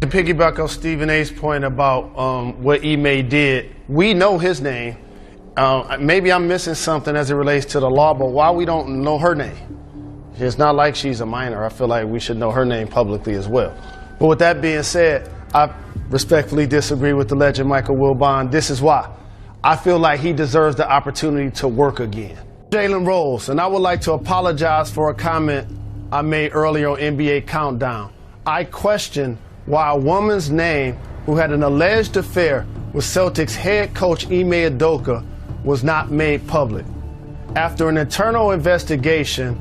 To piggyback off Stephen A's point about what Ime did, we know his name. Maybe I'm missing something as it relates to the law, but why we don't know her name? It's not like she's a minor. I feel like we should know her name publicly as well. But with that being said, I respectfully disagree with the legend Michael Wilbon. This is why. I feel like he deserves the opportunity to work again. Jalen Rose, and I would like to apologize for a comment I made earlier on NBA Countdown. I question why a woman's name who had an alleged affair with Celtics head coach Ime Udoka was not made public. After an internal investigation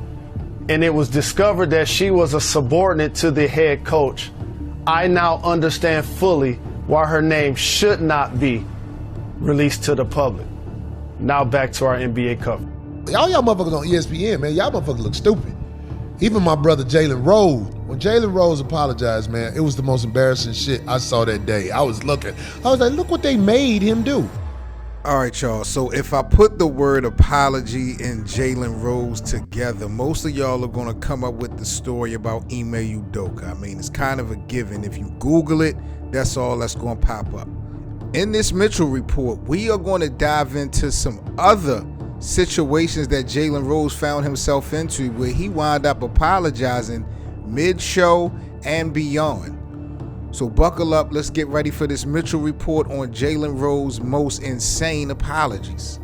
and it was discovered that she was a subordinate to the head coach, I now understand fully why her name should not be released to the public. Now back to our NBA cover. Y'all motherfuckers on ESPN, man, y'all motherfuckers look stupid. Even my brother Jalen Rose, when Jalen Rose apologized, man, it was the most embarrassing shit I saw that day. I was like, look what they made him do. All right, y'all. So if I put the word apology and Jalen Rose together, most of y'all are going to come up with the story about Ime Udoka. I mean, it's kind of a given. If you Google it, that's all that's going to pop up. In this Mitchell report, we are going to dive into some other situations that Jalen Rose found himself into where he wound up apologizing mid-show and beyond. So buckle up, let's get ready for this Mitchell report on Jalen Rose's most insane apologies.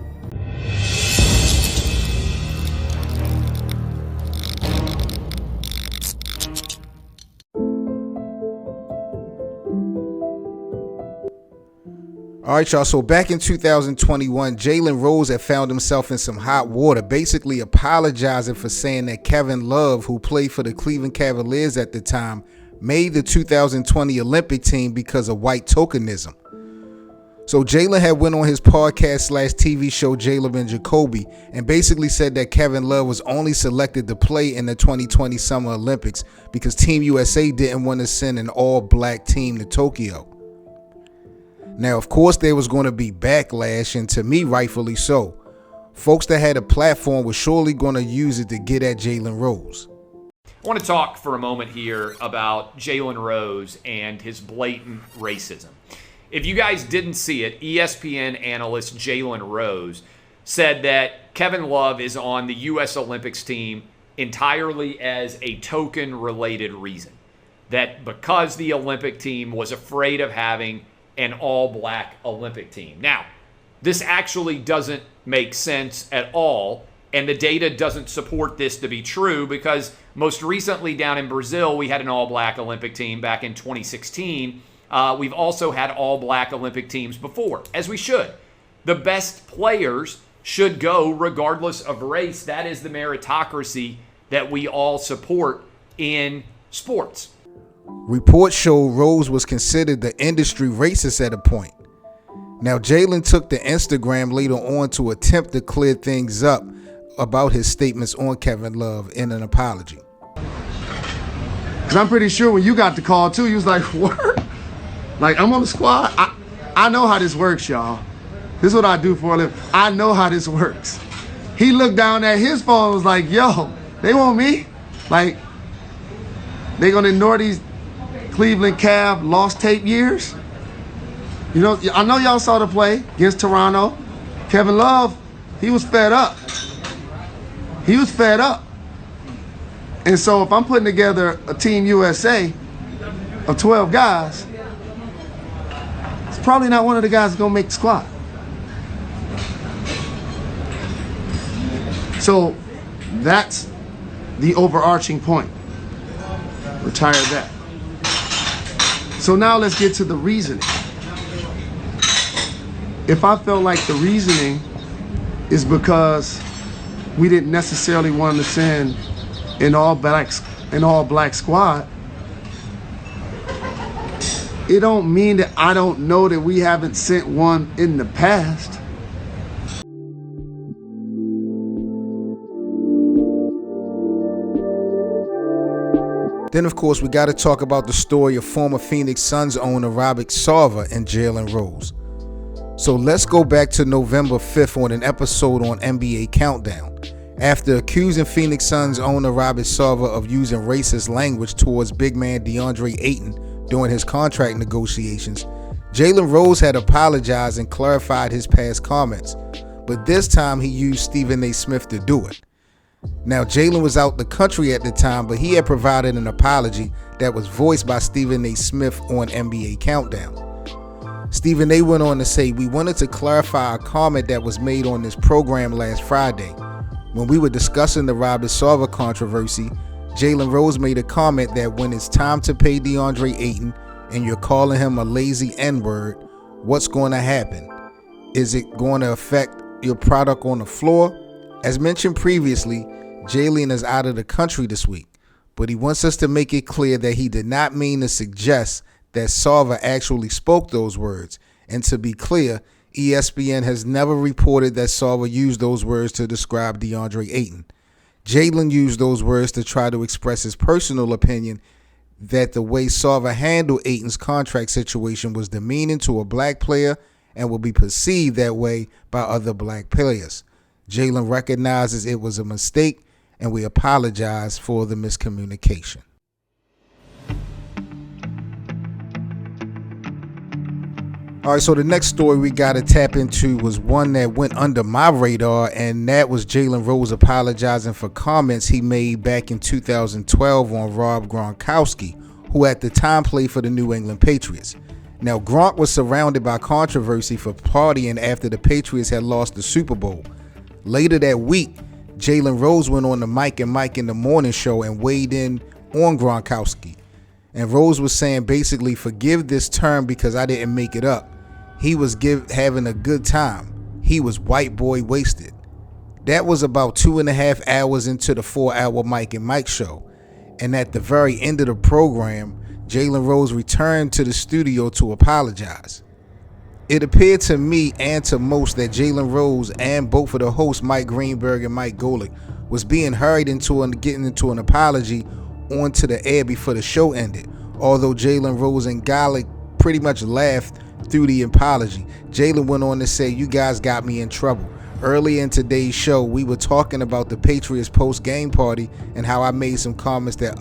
All right, y'all, so back in 2021, Jalen Rose had found himself in some hot water, basically apologizing for saying that Kevin Love, who played for the Cleveland Cavaliers at the time, made the 2020 Olympic team because of white tokenism. So Jalen had went on his podcast / TV show, Jalen and Jacoby, and basically said that Kevin Love was only selected to play in the 2020 Summer Olympics because Team USA didn't want to send an all-black team to Tokyo. Now, of course, there was going to be backlash, and to me, rightfully so. Folks that had a platform were surely going to use it to get at Jalen Rose. I want to talk for a moment here about Jalen Rose and his blatant racism. If you guys didn't see it, ESPN analyst Jalen Rose said that Kevin Love is on the U.S. Olympics team entirely as a token-related reason. That because the Olympic team was afraid of having an all-black Olympic team. Now, this actually doesn't make sense at all, and the data doesn't support this to be true because most recently down in Brazil, we had an all-black Olympic team back in 2016. We've also had all-black Olympic teams before, as we should. The best players should go regardless of race. That is the meritocracy that we all support in sports. Reports show Rose was considered the industry racist at a point. Now, Jalen took to Instagram later on to attempt to clear things up about his statements on Kevin Love in an apology. Because I'm pretty sure when you got the call, too, you was like, what? Like, I'm on the squad? I know how this works, y'all. This is what I do for a living. I know how this works. He looked down at his phone and was like, yo, they want me? Like, they going to ignore these Cleveland Cav lost tape years? You know, I know y'all saw the play against Toronto. Kevin Love, he was fed up. He was fed up. And so if I'm putting together a Team USA of 12 guys, it's probably not one of the guys that's going to make the squad. So that's the overarching point. Retire that. So now let's get to the reasoning. If I felt like the reasoning is because we didn't necessarily want to send an all-black squad, it don't mean that I don't know that we haven't sent one in the past. Then, of course, we got to talk about the story of former Phoenix Suns owner Robert Sarver and Jalen Rose. So let's go back to November 5th on an episode on NBA Countdown. After accusing Phoenix Suns owner Robert Sarver of using racist language towards big man DeAndre Ayton during his contract negotiations, Jalen Rose had apologized and clarified his past comments, but this time he used Stephen A. Smith to do it. Now, Jalen was out the country at the time, but he had provided an apology that was voiced by Stephen A. Smith on NBA Countdown. Stephen A. went on to say, "We wanted to clarify a comment that was made on this program last Friday. When we were discussing the Robert Sarver controversy, Jalen Rose made a comment that when it's time to pay DeAndre Ayton and you're calling him a lazy N-word, what's going to happen? Is it going to affect your product on the floor?" As mentioned previously, Jalen is out of the country this week, but he wants us to make it clear that he did not mean to suggest that Sarver actually spoke those words. And to be clear, ESPN has never reported that Sarver used those words to describe DeAndre Ayton. Jalen used those words to try to express his personal opinion that the way Sarver handled Ayton's contract situation was demeaning to a black player and will be perceived that way by other black players. Jalen recognizes it was a mistake, and we apologize for the miscommunication. All right, so the next story we got to tap into was one that went under my radar, and that was Jalen Rose apologizing for comments he made back in 2012 on Rob Gronkowski, who at the time played for the New England Patriots. Now, Gronk was surrounded by controversy for partying after the Patriots had lost the Super Bowl. Later that week, Jalen Rose went on the Mike and Mike in the Morning show and weighed in on Gronkowski. And Rose was saying basically, "Forgive this term because I didn't make it up. He was having a good time. He was white boy wasted." That was about 2.5 hours into the 4-hour Mike and Mike show. And at the very end of the program, Jalen Rose returned to the studio to apologize. It appeared to me and to most that Jalen Rose and both of the hosts, Mike Greenberg and Mike Golick, was being hurried into and getting into an apology onto the air before the show ended. Although Jalen Rose and Golick pretty much laughed through the apology. Jalen went on to say, "You guys got me in trouble. Early in today's show, we were talking about the Patriots post-game party and how I made some comments that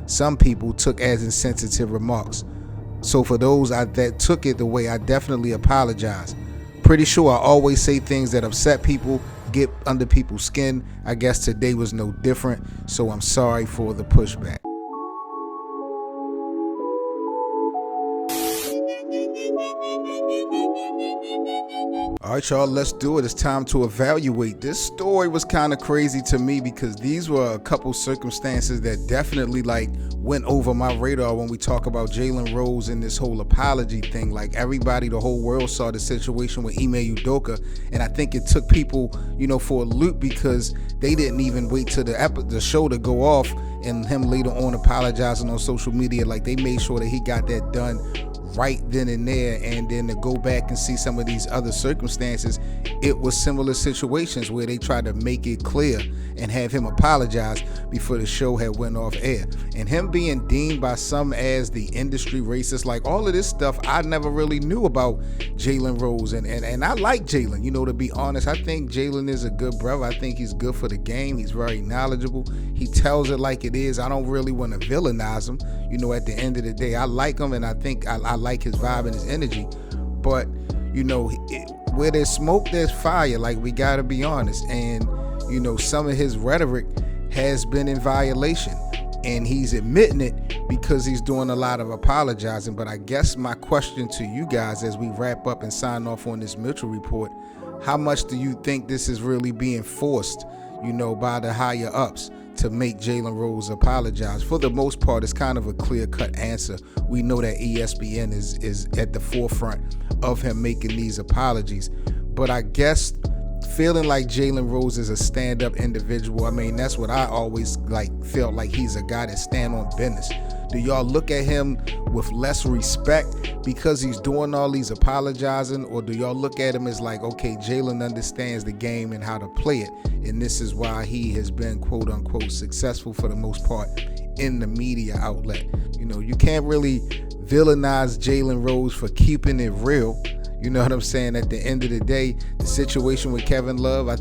some people took as insensitive remarks. So for those that took it the way, I definitely apologize. Pretty sure I always say things that upset people, get under people's skin. I guess today was no different, so I'm sorry for the pushback." All right, y'all, let's do it. It's time to evaluate. This story was kind of crazy to me because these were a couple circumstances that definitely went over my radar when we talk about Jalen Rose and this whole apology thing. Like, everybody, the whole world saw the situation with Ime Udoka, and I think it took people, for a loop because they didn't even wait till the show to go off and him later on apologizing on social media. Like, they made sure that he got that done right then and there, and then to go back and see some of these other circumstances, it was similar situations where they tried to make it clear and have him apologize before the show had went off air. And him being deemed by some as the industry racist, like all of this stuff I never really knew about Jalen Rose, and I like Jalen, to be honest. I think Jalen is a good brother. I think he's good for the game. He's very knowledgeable. He tells it like it is. I don't really want to villainize him. At the end of the day, I like him, and I think I like his vibe and his energy. But where there's smoke, there's fire. Like, we gotta be honest. And some of his rhetoric has been in violation, and he's admitting it because he's doing a lot of apologizing. But I guess my question to you guys as we wrap up and sign off on this Mitchell report: how much do you think this is really being forced, by the higher ups to make Jalen Rose apologize? For the most part, it's kind of a clear-cut answer. We know that ESPN is at the forefront of him making these apologies. But I guess feeling like Jalen Rose is a stand-up individual, I mean, that's what I always felt like he's a guy that stand on business. Do y'all look at him with less respect because he's doing all these apologizing, or do y'all look at him as like, okay, Jalen understands the game and how to play it, and this is why he has been quote-unquote successful for the most part in the media outlet? You can't really villainize Jalen Rose for keeping it real. You know what I'm saying? At the end of the day, the situation with Kevin Love, I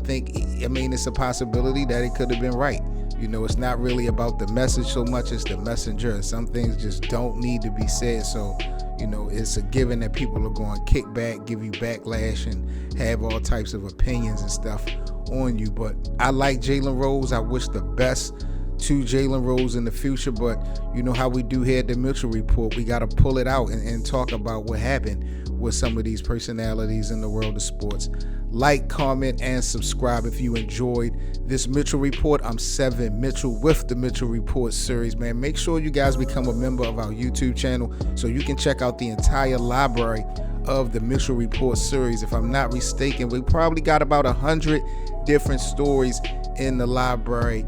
mean, it's a possibility that it could have been right. You know, it's not really about the message so much as the messenger. Some things just don't need to be said. So, you know, it's a given that people are going to kick back, give you backlash, and have all types of opinions and stuff on you. But I like Jalen Rose. I wish the best to Jalen Rose in the future. But you know how we do here at the Mitchell Report. We got to pull it out and talk about what happened with some of these personalities in the world of sports. Like, comment, and subscribe if you enjoyed this Mitchell Report. I'm Seven Mitchell with the Mitchell Report series, man. Make sure you guys become a member of our YouTube channel so you can check out the entire library of the Mitchell Report series. If I'm not mistaken, we probably got about 100 different stories in the library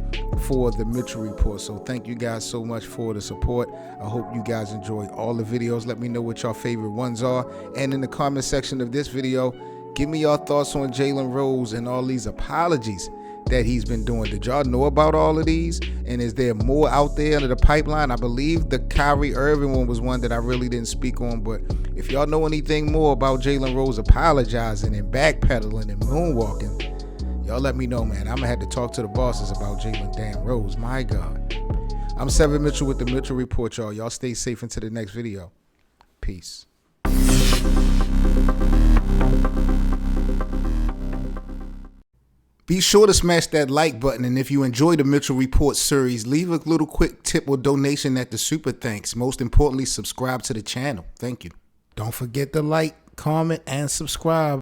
for the Mitchell Report. So thank you guys so much for the support. I hope you guys enjoyed all the videos. Let me know what your favorite ones are. And in the comment section of this video, give me your thoughts on Jalen Rose and all these apologies that he's been doing. Did y'all know about all of these? And is there more out there under the pipeline? I believe the Kyrie Irving one was one that I really didn't speak on. But if y'all know anything more about Jalen Rose apologizing and backpedaling and moonwalking, y'all let me know, man. I'm gonna have to talk to the bosses about Jalen damn Rose. My God. I'm Seven Mitchell with the Mitchell Report, y'all. Y'all stay safe until the next video. Peace. Be sure to smash that like button, and if you enjoy the Mitchell Report series, leave a little quick tip or donation at the Super Thanks. Most importantly, subscribe to the channel. Thank you. Don't forget to like, comment, and subscribe.